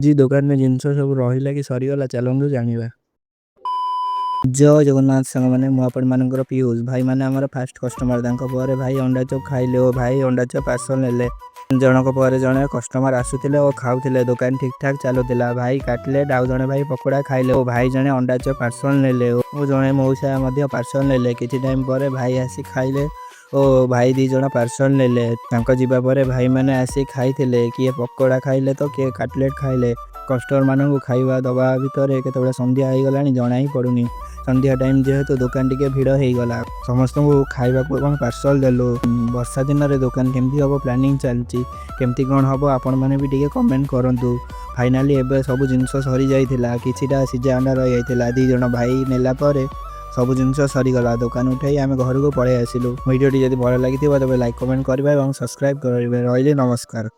जी दुकान में जिनस सब रहा कि सरीगला चलू जाना। जय जगन्नाथ सांग मैंने मुझे मानकर पीयूष भाई मैंने आम फास्ट कस्टमर पर भाई अंडा चप खाइले और भाई अंडा चप पार्सल ने जनक पर जड़े कस्टमर आसूले और खाऊले दुकान ठीक ठाक चलुला भाई काटलेट आउ जड़े भाई पकोड़ा खाइले और भाई जड़े अंडा चप पार्सल ने और जड़े मौसा पार्सल ने कि टाइम पर भाई आसी खाइले ओ भाई दी जण पार्सल ने जावा पर भाई मैंने आसी खाई किए पकोड़ा खाइले तो किए काटलेट खाइले कस्टमर मानू खाଇବା दबा भितर केतबे संध्या हो गला जना ही पड़ुनी संध्या टाइम जेहेतु दुकान टिके भिड़ हो गला समस्त को खाइबा पार्सल देलु वर्षा दिन रे दुकान केमती हम प्लानिंग चलती केमती कौन हम आपण मैंने भी टिके कमेंट करूँ। फाइनाली एबे सब जिनस सरी जाइथिला किछिटा सिझा अंडा रही जाइथिला दी जण भाई नेला परे सब जिनस सरीगला दुकान उठाई आम घर को पलि आसिलु। वीडियो जब भल लगी तेज लाइक कमेंट करबा और सब्सक्राइब करेंगे। रही नमस्कार।